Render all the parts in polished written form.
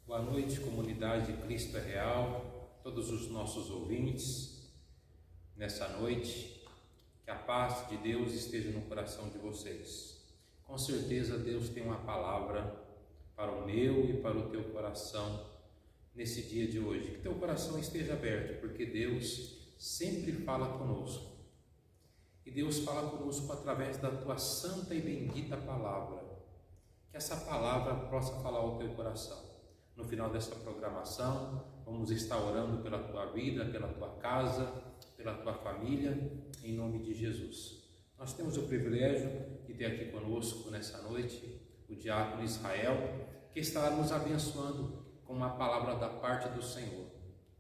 Boa noite, comunidade Cristo é Real, todos os nossos ouvintes. Nessa noite, que a paz de Deus esteja no coração de vocês. Com certeza Deus tem uma palavra para o meu e para o teu coração nesse dia de hoje. Que teu coração esteja aberto, porque Deus sempre fala conosco. E Deus fala conosco através da tua santa e bendita palavra. Que essa palavra possa falar ao teu coração. No final dessa programação, vamos estar orando pela tua vida, pela tua casa, pela tua família, em nome de Jesus. Nós temos o privilégio de ter aqui conosco nessa noite o diácono Israel, que estará nos abençoando com uma palavra da parte do Senhor.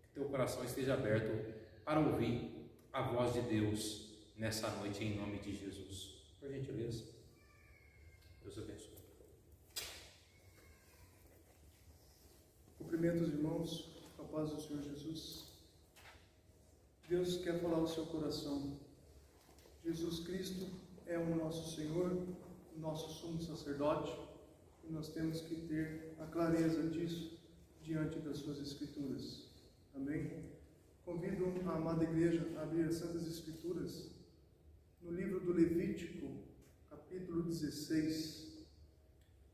Que teu coração esteja aberto para ouvir a voz de Deus nessa noite, em nome de Jesus. Por gentileza, Deus abençoe. Cumprimento os irmãos, a paz do Senhor Jesus. Deus quer falar ao seu coração. Jesus Cristo é o nosso Senhor, o nosso sumo sacerdote, e nós temos que ter a clareza disso diante das suas Escrituras. Amém? Convido a amada igreja a abrir as Santas Escrituras no livro do Levítico, capítulo 16,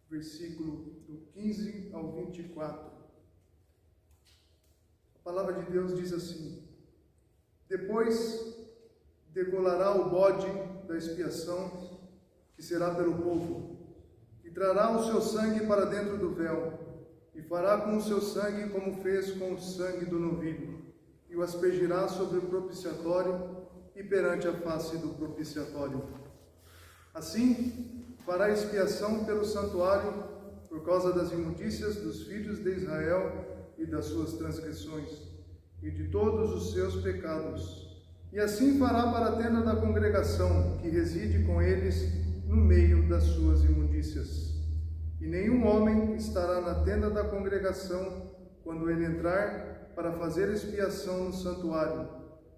versículo do 15 ao 24. A palavra de Deus diz assim: depois degolará o bode da expiação, que será pelo povo, e trará o seu sangue para dentro do véu, e fará com o seu sangue como fez com o sangue do novilho, e o aspergirá sobre o propiciatório e perante a face do propiciatório. Assim, fará expiação pelo santuário por causa das imundícias dos filhos de Israel e das suas transgressões, e de todos os seus pecados. E assim fará para a tenda da congregação, que reside com eles no meio das suas imundícias. E nenhum homem estará na tenda da congregação quando ele entrar para fazer expiação no santuário,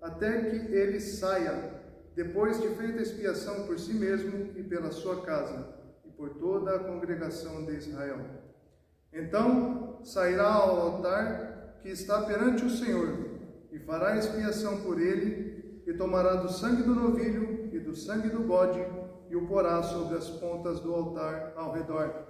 até que ele saia, depois de feita expiação por si mesmo e pela sua casa, e por toda a congregação de Israel. Então sairá ao altar que está perante o Senhor, e fará expiação por ele, e tomará do sangue do novilho e do sangue do bode, e o porá sobre as pontas do altar ao redor.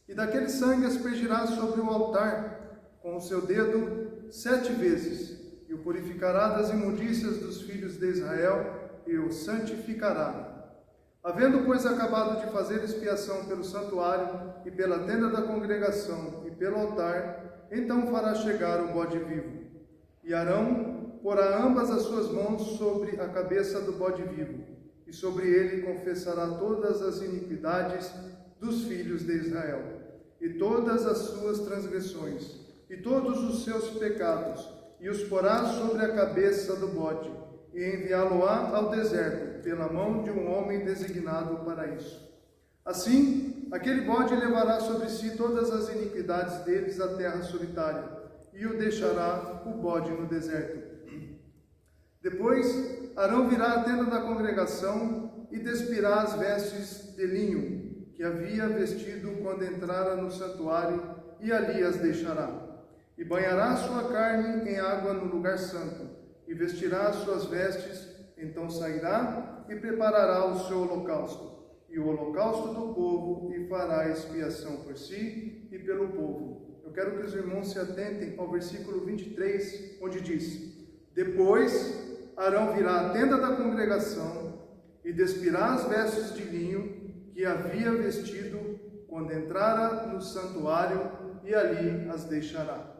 E daquele sangue aspergirá sobre o altar com o seu dedo 7 vezes, e o purificará das imundícias dos filhos de Israel, e o santificará. Havendo, pois, acabado de fazer expiação pelo santuário, e pela tenda da congregação, e pelo altar, então fará chegar o bode vivo. E Arão porá ambas as suas mãos sobre a cabeça do bode vivo, e sobre ele confessará todas as iniquidades dos filhos de Israel, e todas as suas transgressões, e todos os seus pecados, e os porá sobre a cabeça do bode, e enviá-lo-á ao deserto, pela mão de um homem designado para isso. Assim, aquele bode levará sobre si todas as iniquidades deles à terra solitária, e o deixará o bode no deserto. Depois, Arão virá à tenda da congregação e despirá as vestes de linho que havia vestido quando entrara no santuário, e ali as deixará. E banhará sua carne em água no lugar santo, e vestirá as suas vestes. Então sairá e preparará o seu holocausto, e o holocausto do povo, e fará expiação por si e pelo povo. Eu quero que os irmãos se atentem ao versículo 23, onde diz: depois Arão virá à tenda da congregação e despirá as vestes de linho que havia vestido quando entrara no santuário, e ali as deixará.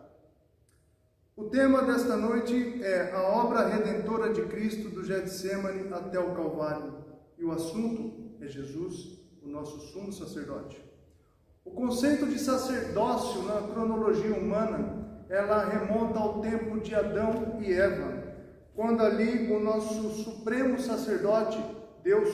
O tema desta noite é a obra redentora de Cristo do Getsêmani até o Calvário, e o assunto é Jesus, o nosso sumo sacerdote. O conceito de sacerdócio na cronologia humana, ela remonta ao tempo de Adão e Eva, quando ali o nosso supremo sacerdote, Deus,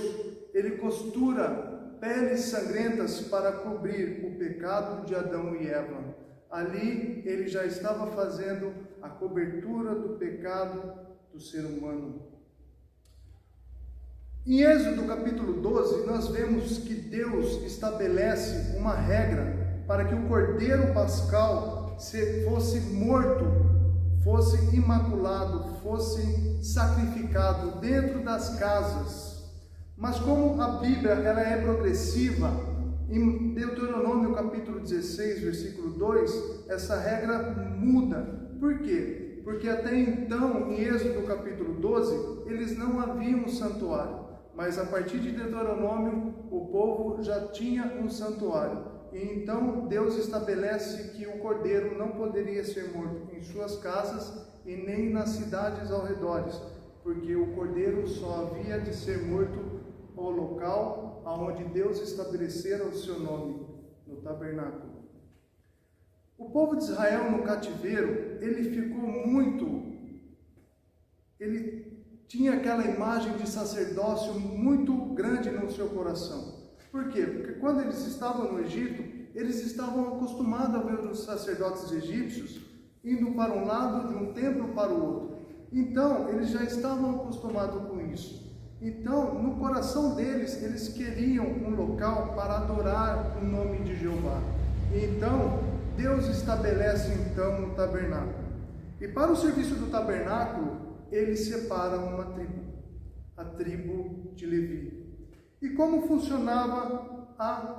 ele costura peles sangrentas para cobrir o pecado de Adão e Eva. Ali ele já estava fazendo a cobertura do pecado do ser humano. Em Êxodo capítulo 12, nós vemos que Deus estabelece uma regra para que o cordeiro pascal fosse morto, fosse imaculado, fosse sacrificado dentro das casas. Mas como a Bíblia ela é progressiva, em Deuteronômio capítulo 16, versículo 2, essa regra muda. Por quê? Porque até então, em Êxodo capítulo 12, eles não haviam um santuário. Mas a partir de Deuteronômio, o povo já tinha um santuário. E então Deus estabelece que o cordeiro não poderia ser morto em suas casas e nem nas cidades ao redor, porque o cordeiro só havia de ser morto ao local aonde Deus estabelecera o seu nome, no tabernáculo. O povo de Israel no cativeiro, ele tinha aquela imagem de sacerdócio muito grande no seu coração. Por quê? Porque quando eles estavam no Egito, eles estavam acostumados a ver os sacerdotes egípcios indo para um lado de um templo para o outro. Então, eles já estavam acostumados com isso. Então, no coração deles, eles queriam um local para adorar o nome de Jeová. Então, Deus estabelece então um tabernáculo. E para o serviço do tabernáculo, ele separa uma tribo, a tribo de Levi. E como funcionava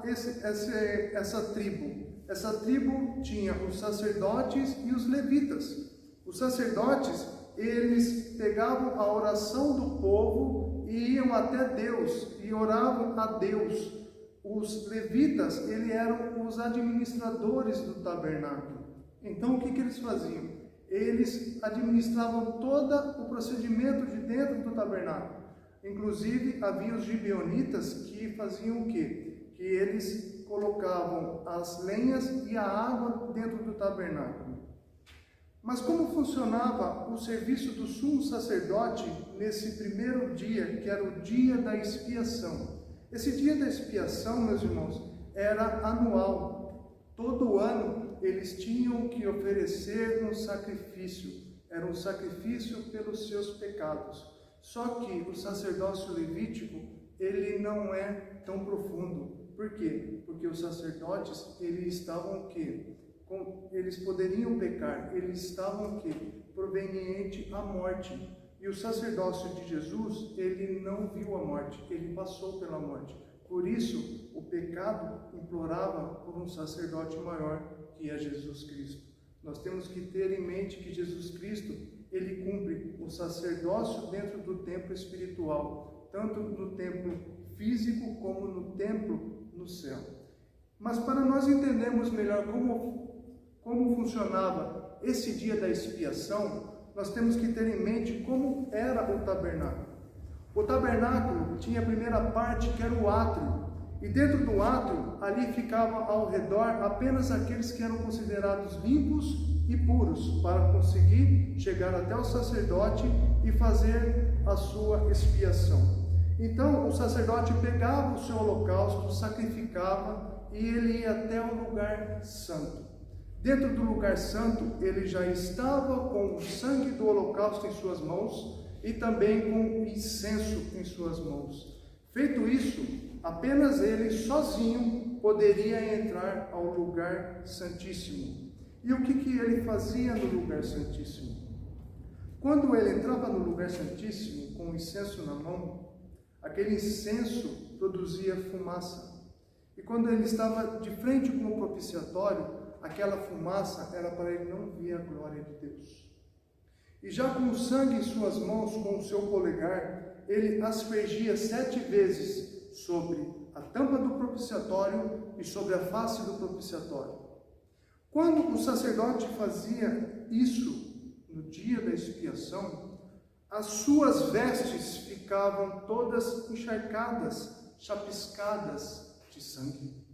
essa tribo? Essa tribo tinha os sacerdotes e os levitas. Os sacerdotes, eles pegavam a oração do povo e iam até Deus e oravam a Deus. Os levitas, eles eram os administradores do tabernáculo. Então, o que eles faziam? Eles administravam todo o procedimento de dentro do tabernáculo. Inclusive, havia os gibeonitas que faziam o quê? Que eles colocavam as lenhas e a água dentro do tabernáculo. Mas como funcionava o serviço do sumo sacerdote nesse primeiro dia, que era o dia da expiação? Esse dia da expiação, meus irmãos, era anual. Todo ano eles tinham que oferecer um sacrifício. Era um sacrifício pelos seus pecados. Só que o sacerdócio levítico, ele não é tão profundo. Por quê? Porque os sacerdotes, eles estavam o quê? Eles poderiam pecar, eles estavam o quê? Proveniente à morte. E o sacerdócio de Jesus, ele não viu a morte, ele passou pela morte. Por isso, o pecado implorava por um sacerdote maior, que é Jesus Cristo. Nós temos que ter em mente que Jesus Cristo, ele cumpre o sacerdócio dentro do templo espiritual, tanto no templo físico como no templo no céu. Mas para nós entendermos melhor como funcionava esse dia da expiação, nós temos que ter em mente como era o tabernáculo. O tabernáculo tinha a primeira parte, que era o átrio, e dentro do átrio, ali ficava ao redor apenas aqueles que eram considerados limpos e puros, para conseguir chegar até o sacerdote e fazer a sua expiação. Então, o sacerdote pegava o seu holocausto, sacrificava, e ele ia até o lugar santo. Dentro do lugar santo, ele já estava com o sangue do holocausto em suas mãos e também com o incenso em suas mãos. Feito isso, apenas ele sozinho poderia entrar ao lugar santíssimo. E o que ele fazia no lugar santíssimo? Quando ele entrava no lugar santíssimo com o incenso na mão, aquele incenso produzia fumaça. E quando ele estava de frente com o propiciatório, aquela fumaça era para ele não ver a glória de Deus. E já com o sangue em suas mãos, com o seu polegar, ele aspergia 7 vezes sobre a tampa do propiciatório e sobre a face do propiciatório. Quando o sacerdote fazia isso no dia da expiação, as suas vestes ficavam todas encharcadas, chapiscadas de sangue.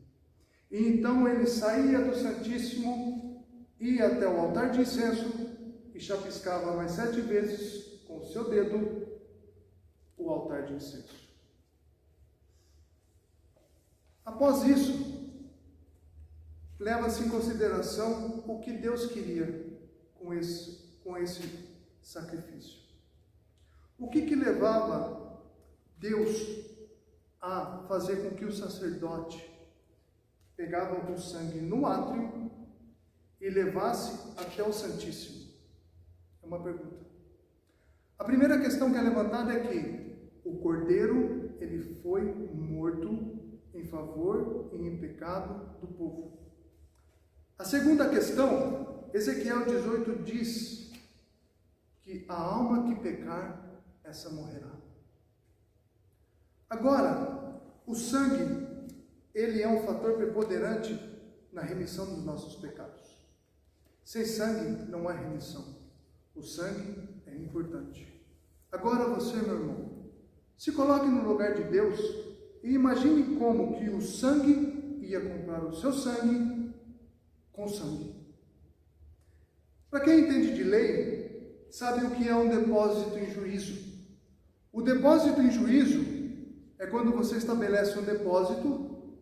E então ele saía do Santíssimo, ia até o altar de incenso e chapiscava mais 7 vezes com o seu dedo o altar de incenso. Após isso, leva-se em consideração o que Deus queria com esse sacrifício. O que levava Deus a fazer com que o sacerdote pegava o sangue no átrio e levasse até o Santíssimo? É uma pergunta. A primeira questão que é levantada é que o cordeiro, ele foi morto em favor e em pecado do povo. A segunda questão, Ezequiel 18 diz que a alma que pecar, essa morrerá. Agora, o sangue, ele é um fator preponderante na remissão dos nossos pecados. Sem sangue não há remissão. O sangue é importante. Agora você, meu irmão, se coloque no lugar de Deus e imagine como que o sangue ia comprar o seu sangue com sangue. Para quem entende de lei, sabe o que é um depósito em juízo. O depósito em juízo é quando você estabelece um depósito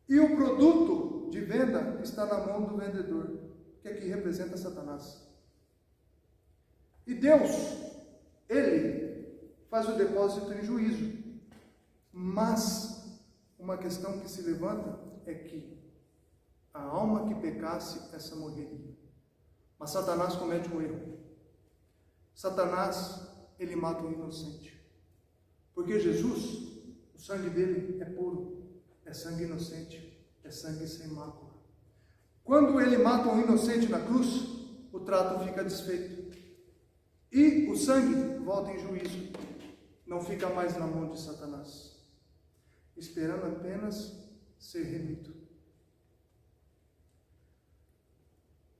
e o produto de venda está na mão do vendedor, que aqui representa Satanás. E Deus, Ele faz o depósito em juízo. Mas uma questão que se levanta é que a alma que pecasse, essa morreria. Mas Satanás comete um erro. Satanás, ele mata o inocente. Porque Jesus, o sangue dele é puro, é sangue inocente, é sangue sem mácula. Quando ele mata um inocente na cruz, o trato fica desfeito. E o sangue volta em juízo. Não fica mais na mão de Satanás, esperando apenas ser remido.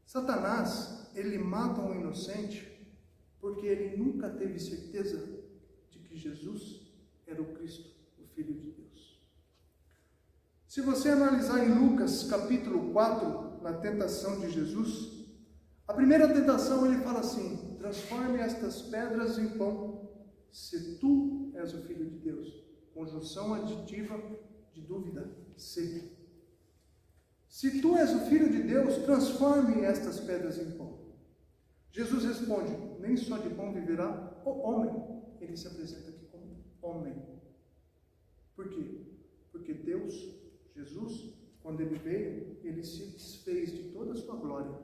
Satanás, ele mata um inocente porque ele nunca teve certeza de que Jesus era o Cristo, o Filho de Deus. Se você analisar em Lucas capítulo 4, na tentação de Jesus, a primeira tentação ele fala assim: transforme estas pedras em pão, se tu és o Filho de Deus. Conjunção aditiva de dúvida, se. Se tu és o Filho de Deus, transforme estas pedras em pão. Jesus responde: nem só de pão viverá o homem. Ele se apresenta aqui como homem. Por quê? Porque Deus, Jesus, quando ele veio, ele se desfez de toda a sua glória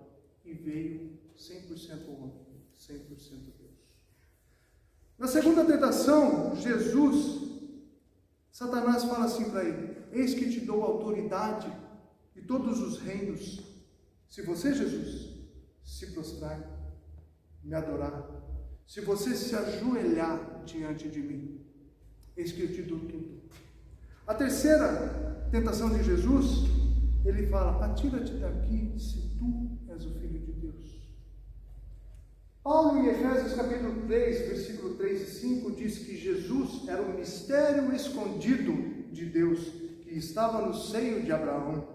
e veio 100% homem, 100% Deus. Na segunda tentação, Satanás fala assim para ele: eis que te dou autoridade e todos os reinos, se você, Jesus, se prostrar, me adorar, se você se ajoelhar diante de mim, eis que eu te dou tudo. A terceira tentação de Jesus, ele fala: atira-te daqui, se tu és o Filho de Deus. Paulo, em Efésios capítulo 3, versículo 3 e 5, diz que Jesus era um mistério escondido de Deus, que estava no seio de Abraão.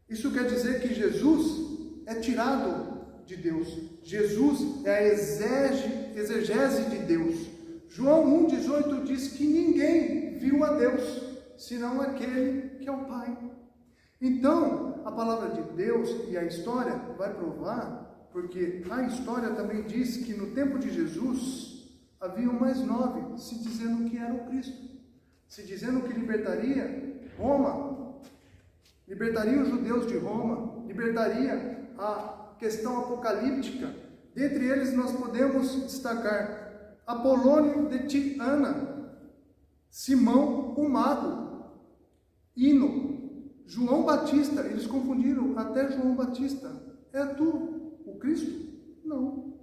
Isso quer dizer que Jesus é tirado de Deus. Jesus é a exegese de Deus. João 1,18 diz que ninguém viu a Deus, senão aquele que é o Pai. Então, a palavra de Deus e a história vai provar, porque a história também diz que no tempo de Jesus, havia mais 9 se dizendo que era o Cristo, se dizendo que libertaria Roma, libertaria os judeus de Roma, libertaria a questão apocalíptica. Dentre eles nós podemos destacar Apolônio de Tiana, Simão o Mago, Hino, João Batista. Eles confundiram até João Batista. É tu o Cristo? Não.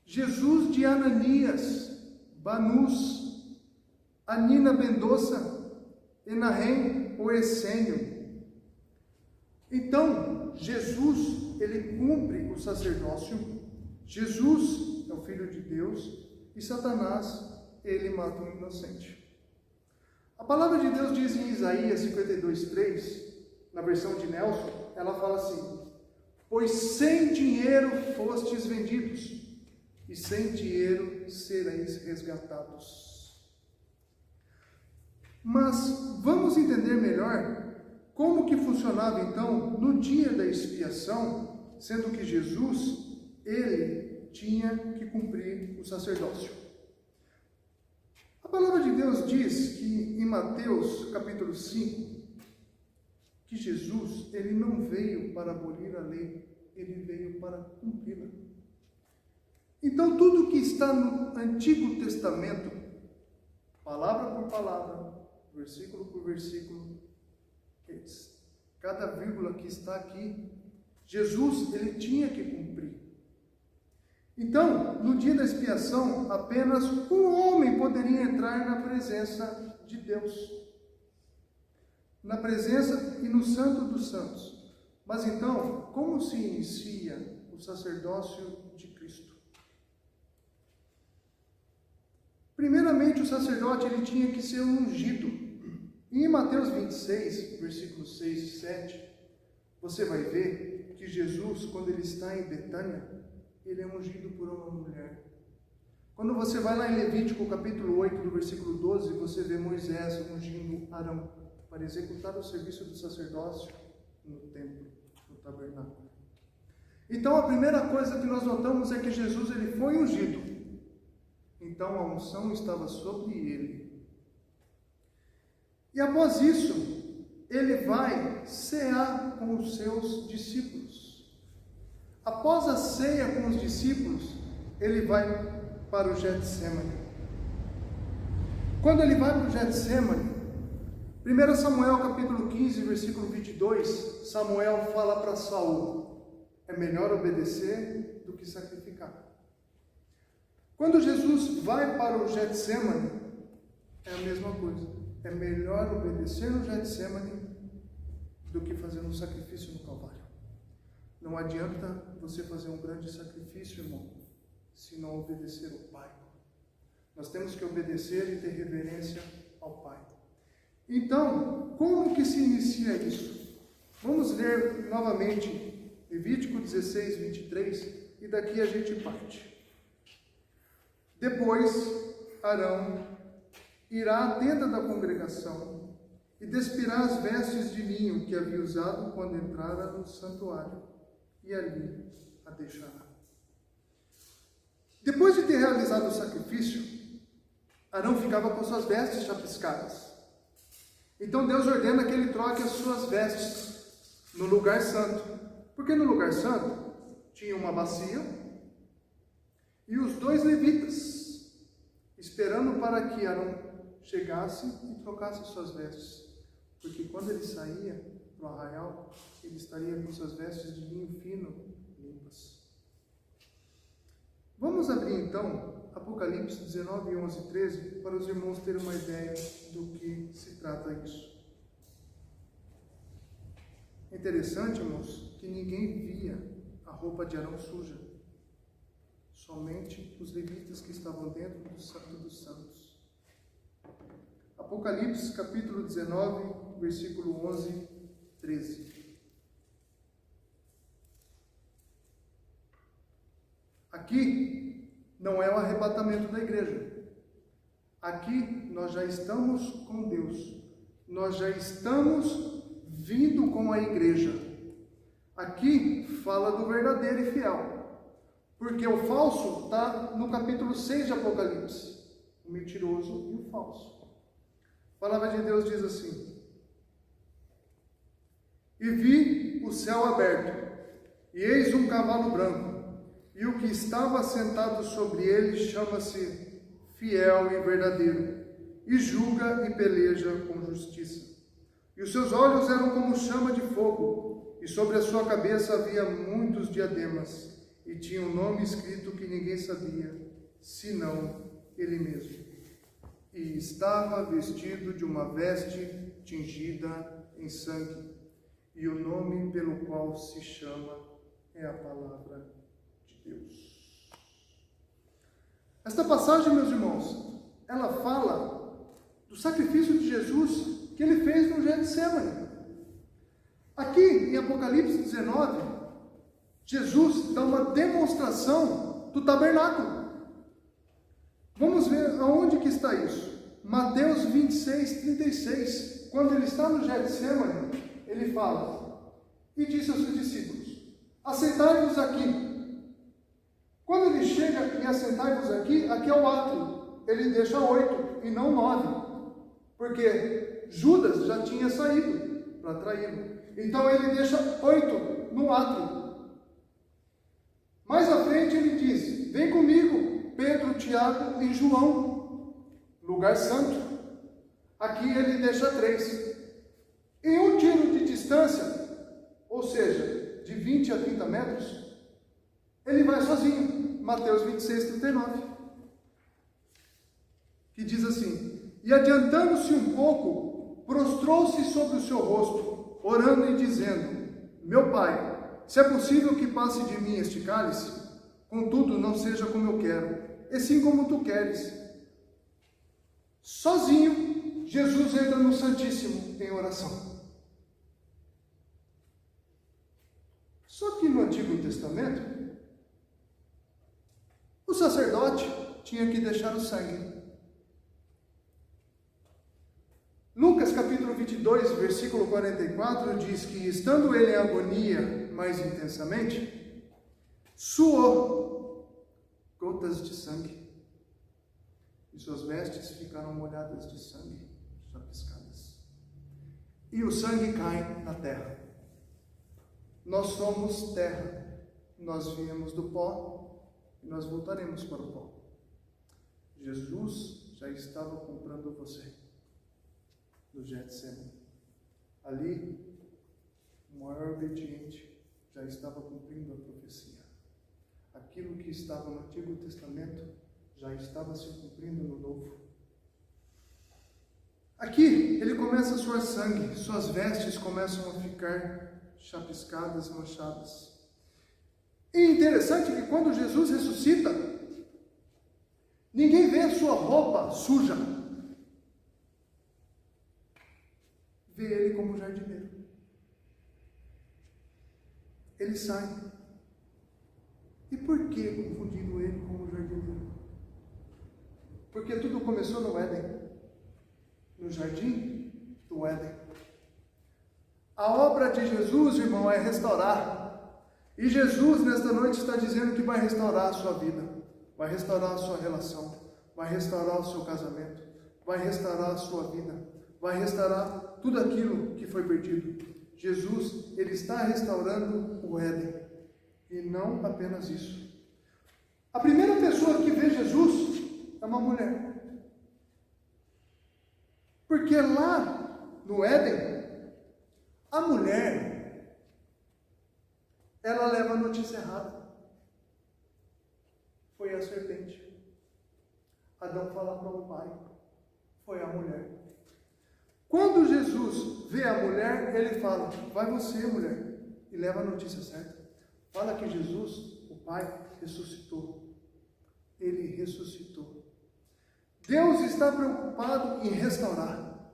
Jesus de Ananias, Banus, Anina Mendonça, Enahem ou Essênio. Então, Jesus, ele cumpre o sacerdócio. Jesus é o Filho de Deus e Satanás, ele mata um inocente. A palavra de Deus diz em Isaías 52:3, na versão de Nelson, ela fala assim: pois sem dinheiro fostes vendidos, e sem dinheiro sereis resgatados. Mas vamos entender melhor como que funcionava então no dia da expiação, sendo que Jesus, ele tinha que cumprir o sacerdócio. A palavra de Deus diz que em Mateus capítulo 5, que Jesus, ele não veio para abolir a lei, ele veio para cumpri-la. Então, tudo que está no Antigo Testamento, palavra por palavra, versículo por versículo, cada vírgula que está aqui, Jesus, ele tinha que cumprir. Então, no dia da expiação, apenas um homem poderia entrar na presença de Deus. Na presença e no Santo dos Santos. Mas então, como se inicia o sacerdócio de Cristo? Primeiramente, o sacerdote ele tinha que ser ungido. E em Mateus 26, versículos 6 e 7, você vai ver que Jesus, quando ele está em Betânia, ele é ungido por uma mulher. Quando você vai lá em Levítico, capítulo 8, do versículo 12, você vê Moisés ungindo Arão para executar o serviço do sacerdócio no templo, no tabernáculo. Então, a primeira coisa que nós notamos é que Jesus ele foi ungido. Então, a unção estava sobre ele. E após isso, ele vai cear com os seus discípulos. Após a ceia com os discípulos, ele vai para o Getsemane. Quando ele vai para o Getsemane, 1 Samuel capítulo 15, versículo 22, Samuel fala para Saul: é melhor obedecer do que sacrificar. Quando Jesus vai para o Getsemane, é a mesma coisa. É melhor obedecer no Getsemane do que fazer um sacrifício no Calvário. Não adianta você fazer um grande sacrifício, irmão, se não obedecer ao Pai. Nós temos que obedecer e ter reverência ao Pai. Então, como que se inicia isso? Vamos ler novamente Levítico 16, 23, e daqui a gente parte. Depois, Arão irá à tenda da congregação e despirá as vestes de linho que havia usado quando entrara no santuário, e ali a deixará. Depois de ter realizado o sacrifício, Arão ficava com suas vestes chapiscadas. Então Deus ordena que ele troque as suas vestes no lugar santo. Porque no lugar santo tinha uma bacia e os dois levitas, esperando para que Arão chegasse e trocasse suas vestes. Porque quando ele saía para o arraial, ele estaria com suas vestes de linho fino limpas. Vamos abrir então Apocalipse 19, 11 e 13 para os irmãos terem uma ideia do que se trata isso. É interessante, irmãos, que ninguém via a roupa de Arão suja. Somente os levitas que estavam dentro do Santo dos Santos. Apocalipse capítulo 19, versículo 11, 13. Aqui não é o arrebatamento da igreja. Aqui nós já estamos com Deus. Nós já estamos vindo com a igreja. Aqui fala do verdadeiro e fiel. Porque o falso está no capítulo 6 de Apocalipse. O mentiroso e o falso. A palavra de Deus diz assim: e vi o céu aberto, e eis um cavalo branco, e o que estava sentado sobre ele chama-se Fiel e Verdadeiro, e julga e peleja com justiça. E os seus olhos eram como chama de fogo, e sobre a sua cabeça havia muitos diademas, e tinha um nome escrito que ninguém sabia, senão ele mesmo. E estava vestido de uma veste tingida em sangue, e o nome pelo qual se chama é a palavra de Deus. Esta passagem, meus irmãos, ela fala do sacrifício de Jesus que ele fez no Getsemane. Aqui em Apocalipse 19, Jesus dá uma demonstração do tabernáculo. Vamos ver aonde que está isso. Mateus 26, 36. Quando ele está no Getsemane, ele fala: e disse aos seus discípulos: assentai-vos aqui. Quando ele chega e assentai-vos aqui, aqui é o átrio. Ele deixa 8 e não 9. Porque Judas já tinha saído para traí-lo. Então ele deixa 8 no átrio. Mais à frente ele diz: vem comigo, Pedro, Tiago e João, lugar santo. Aqui ele deixa 3. Em um tiro de distância, ou seja, de 20 a 30 metros, ele vai sozinho. Mateus 26, 39. Que diz assim: e adiantando-se um pouco, prostrou-se sobre o seu rosto, orando e dizendo: meu Pai, se é possível que passe de mim este cálice, contudo não seja como eu quero, e sim como tu queres. Sozinho, Jesus entra no Santíssimo em oração. Só que no Antigo Testamento, o sacerdote tinha que deixar o sangue. Lucas capítulo 22, versículo 44 diz que, estando ele em agonia mais intensamente, suou gotas de sangue, e suas vestes ficaram molhadas de sangue, chapiscadas. E o sangue cai na terra. Nós somos terra, nós viemos do pó e nós voltaremos para o pó. Jesus já estava comprando você no Getsemane. Ali, o maior obediente já estava cumprindo a profecia. Aquilo que estava no Antigo Testamento já estava se cumprindo no Novo. Aqui, ele começa a suar sangue, suas vestes começam a ficar chapiscadas, manchadas. E interessante que quando Jesus ressuscita, ninguém vê a sua roupa suja. Vê ele como jardineiro. Ele sai. E por que confundindo ele como jardineiro? Porque tudo começou no Éden. No jardim do Éden. A obra de Jesus, irmão, é restaurar. E Jesus, nesta noite, está dizendo que vai restaurar a sua vida. Vai restaurar a sua relação. Vai restaurar o seu casamento. Vai restaurar a sua vida. Vai restaurar tudo aquilo que foi perdido. Jesus, ele está restaurando o Éden. E não apenas isso. A primeira pessoa que vê Jesus é uma mulher. Porque lá no Éden, a mulher, ela leva a notícia errada. Foi a serpente. Adão fala para o pai. Foi a mulher. Quando Jesus vê a mulher, ele fala: vai você, mulher, e leva a notícia certa. Fala que Jesus, o Pai, ressuscitou. Ele ressuscitou. Deus está preocupado em restaurar.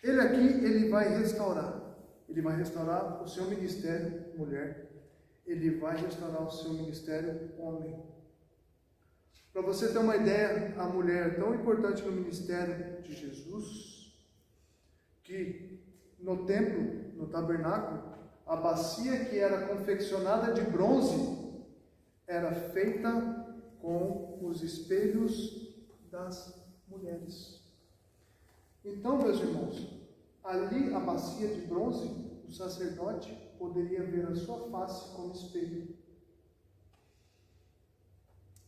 Ele aqui, ele vai restaurar. Ele vai restaurar o seu ministério, mulher. Ele vai restaurar o seu ministério, homem. Para você ter uma ideia, a mulher é tão importante no ministério de Jesus, que no templo, no tabernáculo, a bacia que era confeccionada de bronze era feita com os espelhos das mulheres. Então, meus irmãos, ali a bacia de bronze, o sacerdote poderia ver a sua face como espelho.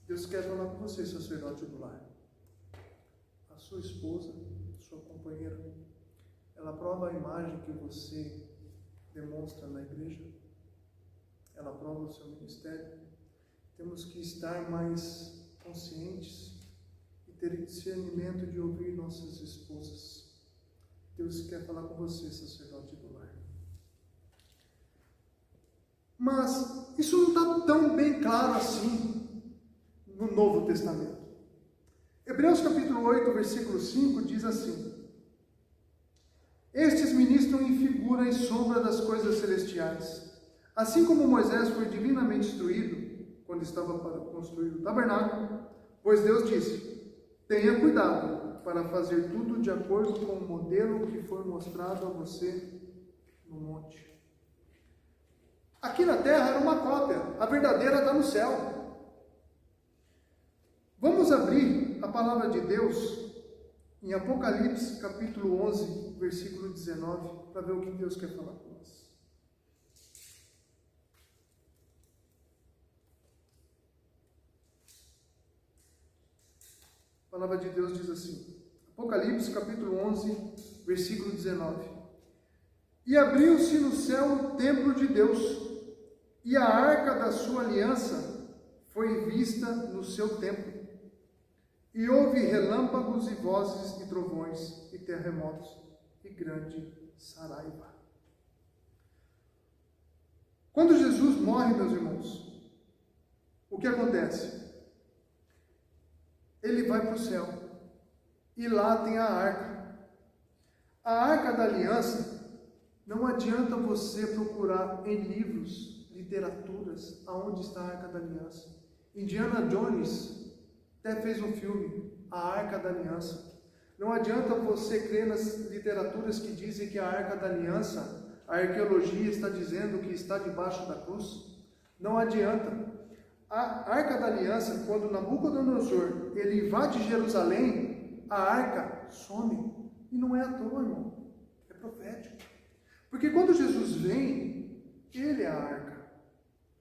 Deus quer falar com você, sacerdote do lar. A sua esposa, sua companheira, ela prova a imagem que você demonstra na igreja. Ela prova o seu ministério. Temos que estar mais conscientes e ter discernimento de ouvir nossas esposas. Deus quer falar com você, sacerdote do lar. Mas isso não está tão bem claro assim no Novo Testamento. Hebreus capítulo 8, versículo 5 diz assim: estes ministram em figura e sombra das coisas celestiais, assim como Moisés foi divinamente instruído quando estava para construir o tabernáculo, pois Deus disse: tenha cuidado para fazer tudo de acordo com o modelo que foi mostrado a você no monte. Aqui na terra era uma cópia, a verdadeira está no céu. Vamos abrir a palavra de Deus em Apocalipse capítulo 11, versículo 19, para ver o que Deus quer falar com nós. palavra de Deus diz assim, Apocalipse capítulo 11, versículo 19. E abriu-se no céu o templo de Deus, e a arca da sua aliança foi vista no seu templo. E houve relâmpagos e vozes e trovões e terremotos e grande saraiva. Quando Jesus morre, meus irmãos, o que acontece? Ele vai para o céu e lá tem a arca. A arca da aliança, não adianta você procurar em livros, literaturas, aonde está a arca da aliança. Indiana Jones até fez um filme, A Arca da Aliança. Não adianta você crer nas literaturas que dizem que a Arca da Aliança, a arqueologia está dizendo que está debaixo da cruz. Não adianta. A Arca da Aliança, quando Nabucodonosor ele invade Jerusalém, a arca some. E não é à toa, irmão. É profético. Porque quando Jesus vem, ele é a arca.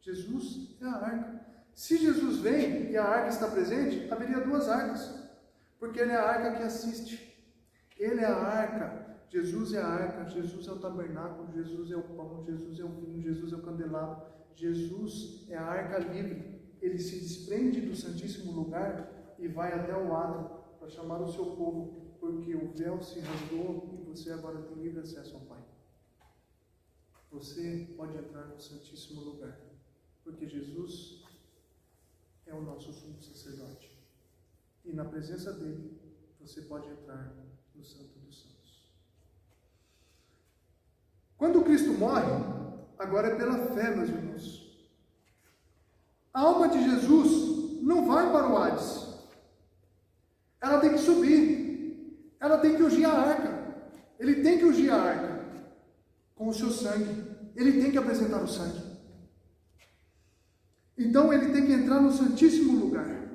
Jesus é a arca. Se Jesus vem e a arca está presente, haveria duas arcas. Porque ele é a arca que assiste. Ele é a arca. Jesus é a arca. Jesus é o tabernáculo. Jesus é o pão. Jesus é o vinho. Jesus é o candelabro. Jesus é a arca livre. Ele se desprende do Santíssimo Lugar e vai até o átrio para chamar o seu povo, porque o véu se rasgou e você agora tem livre acesso ao Pai. Você pode entrar no Santíssimo Lugar, porque Jesus é o nosso sumo sacerdote. E na presença dele, você pode entrar no Santo dos Santos. Quando Cristo morre, agora é pela fé, meus irmãos. A alma de Jesus não vai para o Hades. Ela tem que subir. Ela tem que ungir a arca. Ele tem que ungir a arca com o seu sangue. Ele tem que apresentar o sangue. Então ele tem que entrar no Santíssimo Lugar.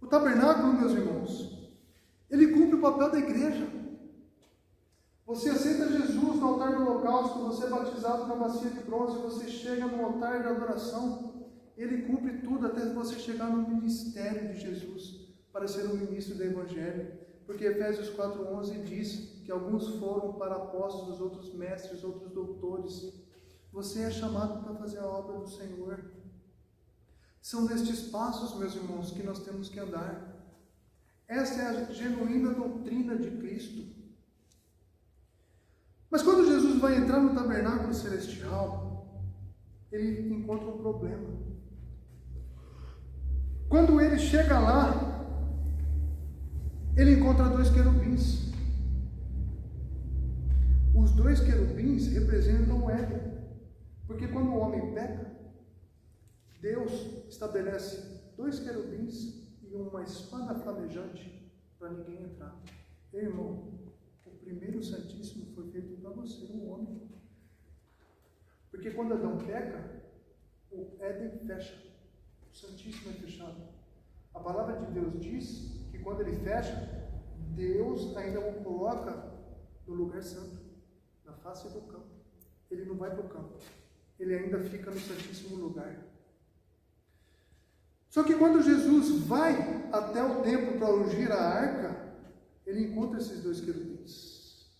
O tabernáculo, meus irmãos, ele cumpre o papel da igreja. Você aceita Jesus no altar do holocausto, você é batizado na bacia de bronze, você chega no altar de adoração. Ele cumpre tudo até você chegar no ministério de Jesus, para ser um ministro do Evangelho. Porque Efésios 4:11 diz que alguns foram para apóstolos, outros mestres, outros doutores. Você é chamado para fazer a obra do Senhor. São nestes passos, meus irmãos, que nós temos que andar. Essa é a genuína doutrina de Cristo. Mas quando Jesus vai entrar no tabernáculo celestial, ele encontra um problema. Quando ele chega lá, ele encontra dois querubins. Os dois querubins representam o Éden. Porque quando o homem peca, Deus estabelece dois querubins e uma espada flamejante para ninguém entrar. Ei, irmão, o primeiro Santíssimo foi feito para você, o homem. Porque quando Adão peca, o Éden fecha. O Santíssimo é fechado. A palavra de Deus diz que quando ele fecha, Deus ainda o coloca no lugar santo, na face do campo. Ele não vai para o campo. Ele ainda fica no Santíssimo Lugar. Só que quando Jesus vai até o templo para ungir a arca, ele encontra esses dois querubins.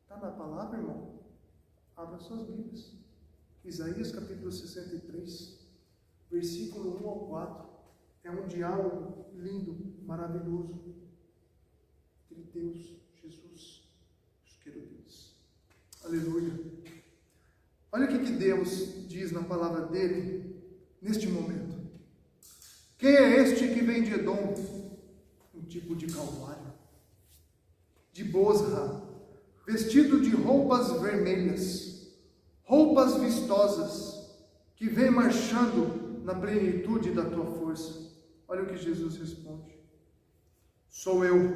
Está na palavra, irmão? Abra suas Bíblias. Isaías capítulo 63, versículo 1 ao 4. É um diálogo lindo, maravilhoso, entre Deus, Jesus e os querubins. Aleluia. Olha o que Deus diz na palavra dele neste momento. Quem é este que vem de Edom? Um tipo de calvário, de Bosra, vestido de roupas vermelhas, roupas vistosas, que vem marchando na plenitude da tua força. Olha o que Jesus responde. Sou eu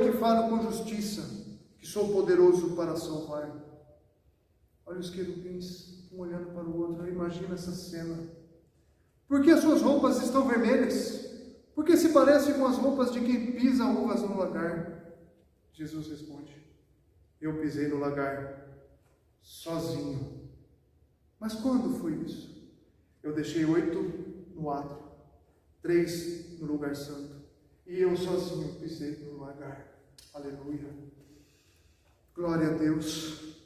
que falo com justiça, que sou poderoso para salvar. Olha os querubins, um olhando para o outro. Imagina essa cena. Por que as suas roupas estão vermelhas? Porque se parecem com as roupas de quem pisa uvas no lagar. Jesus responde. Eu pisei no lagar, sozinho. Mas quando foi isso? Eu deixei 8 no átrio. 3 no lugar santo. E eu sozinho pisei no lagar. Aleluia. Glória a Deus.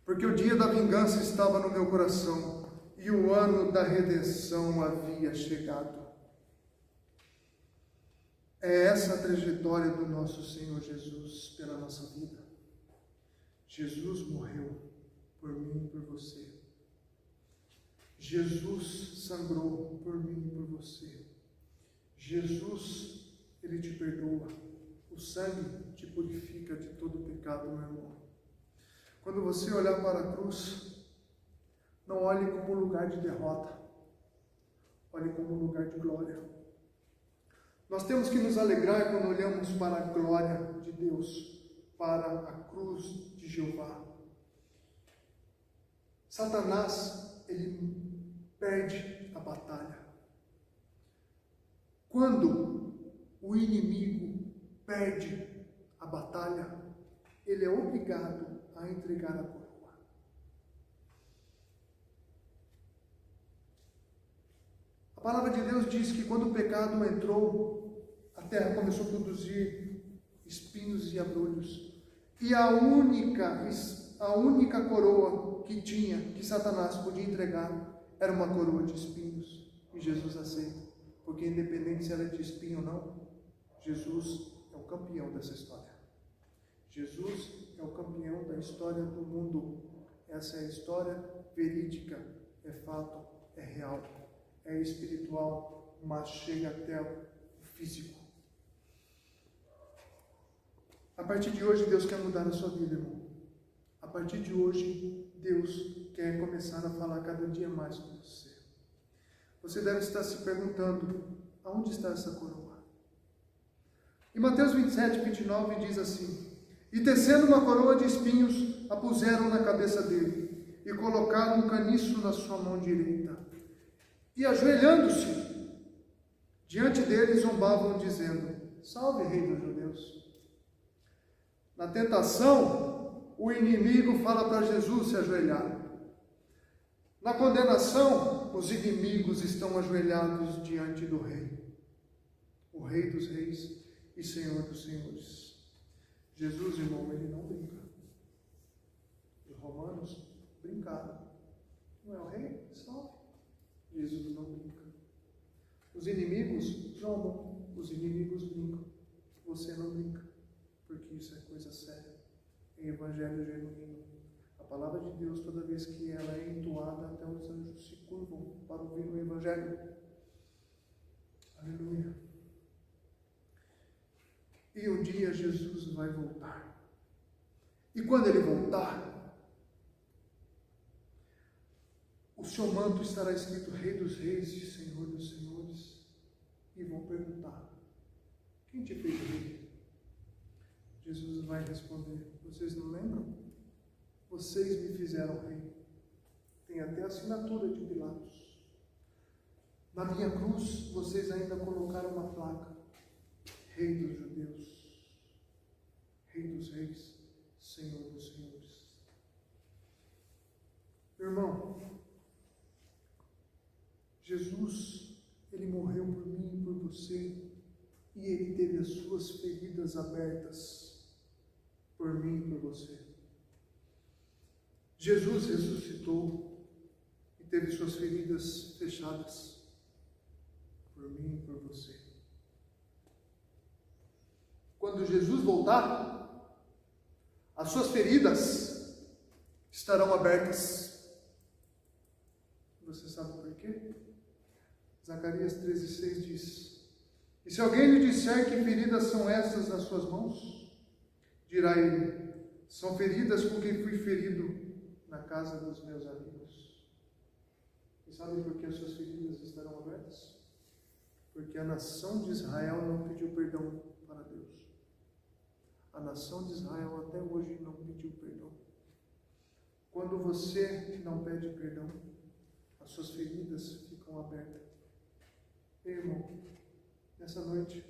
Porque o dia da vingança estava no meu coração e o ano da redenção havia chegado. É essa a trajetória do nosso Senhor Jesus pela nossa vida. Jesus morreu por mim e por você. Jesus sangrou por mim e por você. Jesus, Ele te perdoa. O sangue te purifica de todo pecado, meu irmão. Quando você olhar para a cruz, não olhe como lugar de derrota. Olhe como lugar de glória. Nós temos que nos alegrar quando olhamos para a glória de Deus, para a cruz de Jeová. Satanás, ele perde a batalha. Quando o inimigo perde a batalha, ele é obrigado a entregar a coroa. A palavra de Deus diz que quando o pecado entrou, a terra começou a produzir espinhos e abrolhos. E a única coroa que Satanás podia entregar, era uma coroa de espinhos. E Jesus aceita. Porque independente se era de espinho ou não, Jesus é o campeão dessa história. Jesus é o campeão da história do mundo. Essa é a história verídica, é fato, é real, é espiritual, mas chega até o físico. A partir de hoje, Deus quer mudar a sua vida, irmão. A partir de hoje, Deus quer começar a falar cada dia mais com você. Você deve estar se perguntando, aonde está essa coroa? Em Mateus 27, 29 diz assim: E tecendo uma coroa de espinhos, a puseram na cabeça dele, e colocaram um caniço na sua mão direita. E ajoelhando-se diante dele, zombavam, dizendo: Salve, Rei dos Judeus. Na tentação, o inimigo fala para Jesus se ajoelhar. Na condenação, os inimigos estão ajoelhados diante do Rei, o Rei dos Reis e Senhor dos Senhores. Jesus, irmão, ele não brinca. Os romanos brincaram. Não é o Rei? Salve. Jesus não brinca. Os inimigos zombam, os inimigos brincam. Você não brinca, porque isso é coisa séria. É evangelho genuíno. A palavra de Deus, toda vez que ela é entoada, até os anjos se curvam para ouvir o evangelho. Aleluia. E um dia Jesus vai voltar. E quando ele voltar, o seu manto estará escrito Rei dos Reis e Senhor dos Senhores. E vão perguntar: quem te fez rei? Jesus vai responder: vocês não lembram? Vocês me fizeram rei. Tem até a assinatura de Pilatos. Na minha cruz, vocês ainda colocaram uma placa: Rei dos Judeus, Rei dos Reis, Senhor dos Senhores. Meu irmão, Jesus, ele morreu por mim e por você, e ele teve as suas feridas abertas por mim e por você. Jesus ressuscitou e teve suas feridas fechadas por mim e por você. Quando Jesus voltar, as suas feridas estarão abertas. Você sabe por quê? Zacarias 13,6 diz: E se alguém lhe disser que feridas são essas nas suas mãos, dirá ele: são feridas com quem fui ferido na casa dos meus amigos. E sabe por que as suas feridas estarão abertas? Porque a nação de Israel não pediu perdão para Deus. A nação de Israel até hoje não pediu perdão. Quando você não pede perdão, as suas feridas ficam abertas. Ei, irmão, nessa noite,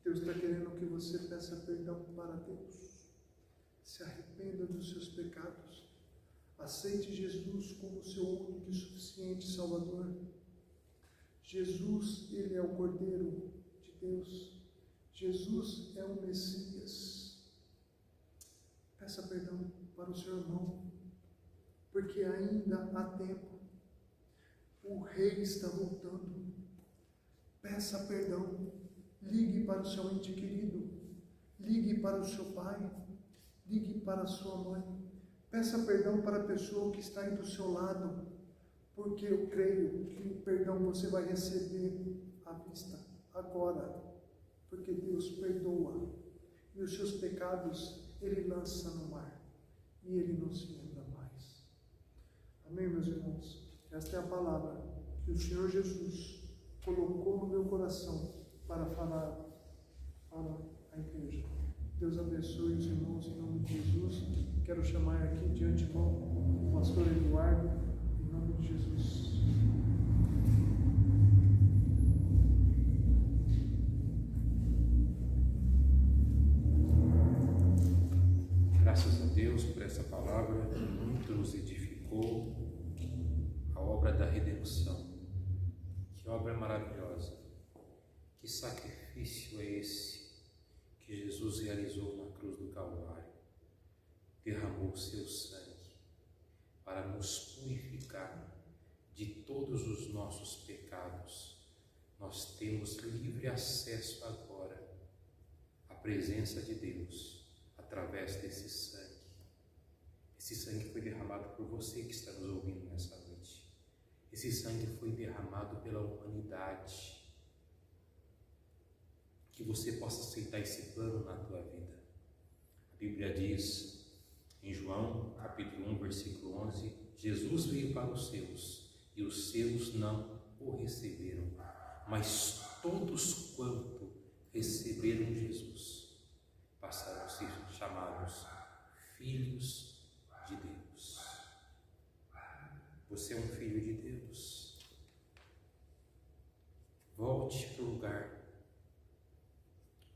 Deus está querendo que você peça perdão para Deus. Se arrependa dos seus pecados. Aceite Jesus como seu único e suficiente Salvador. Jesus, ele é o Cordeiro de Deus. Jesus é o Messias. Peça perdão para o seu irmão, porque ainda há tempo. O Rei está voltando. Peça perdão. Ligue para o seu ente querido. Ligue para o seu pai. Ligue para a sua mãe. Peça perdão para a pessoa que está aí do seu lado, porque eu creio que o perdão você vai receber à vista, agora, porque Deus perdoa, e os seus pecados Ele lança no mar, e Ele não se lembra mais. Amém, meus irmãos? Esta é a palavra que o Senhor Jesus colocou no meu coração para falar para a igreja. Deus abençoe os irmãos em nome de Jesus. Quero chamar aqui de antemão o pastor Eduardo, em nome de Jesus. Graças a Deus por essa palavra que muito nos edificou, a obra da redenção. Que obra maravilhosa! Que sacrifício é esse que Jesus realizou na cruz do Calvário? Derramou o seu sangue para nos purificar de todos os nossos pecados. Nós temos livre acesso agora à presença de Deus através desse sangue. Esse sangue foi derramado por você que está nos ouvindo nessa noite. Esse sangue foi derramado pela humanidade. Que você possa aceitar esse plano na tua vida. A Bíblia diz em João, capítulo 1, versículo 11, Jesus veio para os seus, e os seus não o receberam, mas todos quanto receberam Jesus, passaram a ser chamados filhos de Deus. Você é um filho de Deus. Volte para o lugar.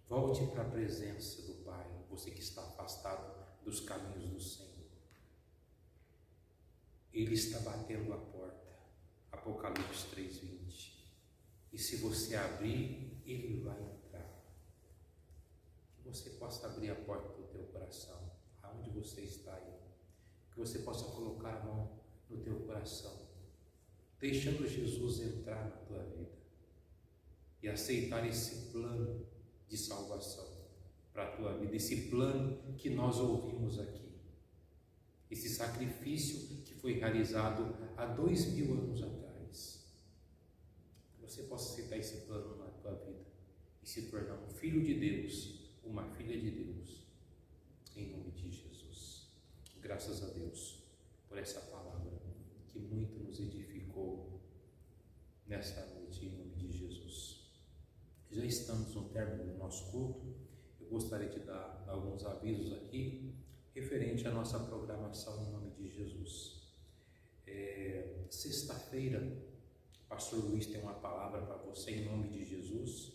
Volte para a presença do Pai, você que está afastado dos caminhos do Senhor. Ele está batendo a porta, Apocalipse 3:20. E se você abrir, Ele vai entrar. Que você possa abrir a porta do teu coração, aonde você está aí. Que você possa colocar a mão no teu coração, deixando Jesus entrar na tua vida e aceitar esse plano de salvação para a tua vida, esse plano que nós ouvimos aqui, esse sacrifício que foi realizado há 2000 anos atrás. Que você possa aceitar esse plano na tua vida e se tornar um filho de Deus, uma filha de Deus, em nome de Jesus. Graças a Deus por essa palavra que muito nos edificou nessa noite, em nome de Jesus. Já estamos no término do nosso culto. Eu gostaria de dar alguns avisos aqui referente à nossa programação em nome de Jesus. Sexta-feira, o pastor Luiz tem uma palavra para você em nome de Jesus.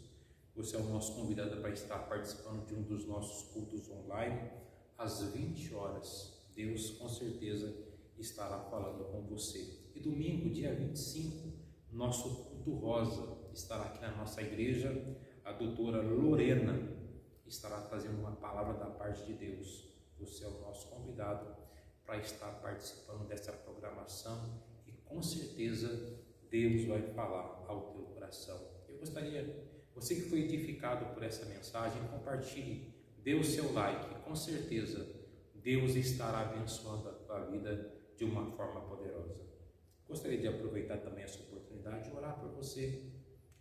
Você é o nosso convidado para estar participando de um dos nossos cultos online às 20 horas. Deus com certeza estará falando com você. E domingo, dia 25, nosso culto rosa estará aqui na nossa igreja. A doutora Lorena estará trazendo uma palavra da parte de Deus. Você é o nosso convidado para estar participando dessa programação e com certeza Deus vai falar ao teu coração. Eu gostaria, você que foi edificado por essa mensagem, compartilhe, dê o seu like, com certeza Deus estará abençoando a tua vida de uma forma poderosa. Gostaria de aproveitar também essa oportunidade de orar por você,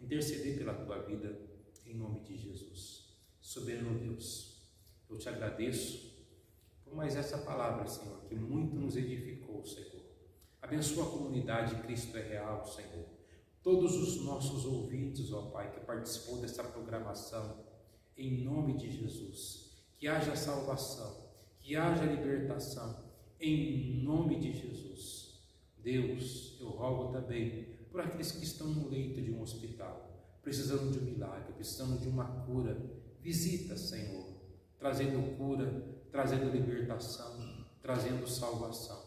interceder pela tua vida, em nome de Jesus. Soberano Deus, eu te agradeço por mais essa palavra, Senhor, que muito nos edificou, Senhor. Abençoa a comunidade Cristo é Real, Senhor. Todos os nossos ouvintes, ó Pai, que participou dessa programação, em nome de Jesus. Que haja salvação, que haja libertação, em nome de Jesus. Deus, eu rogo também por aqueles que estão no leito de um hospital, precisando de um milagre, precisando de uma cura. Visita, Senhor, trazendo cura, trazendo libertação, trazendo salvação,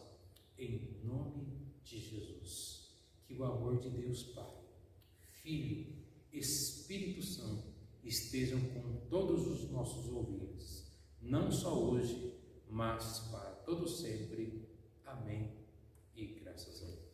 em nome de Jesus. Que o amor de Deus Pai, Filho, Espírito Santo estejam com todos os nossos ouvintes, não só hoje, mas para todo sempre. Amém e graças a Deus.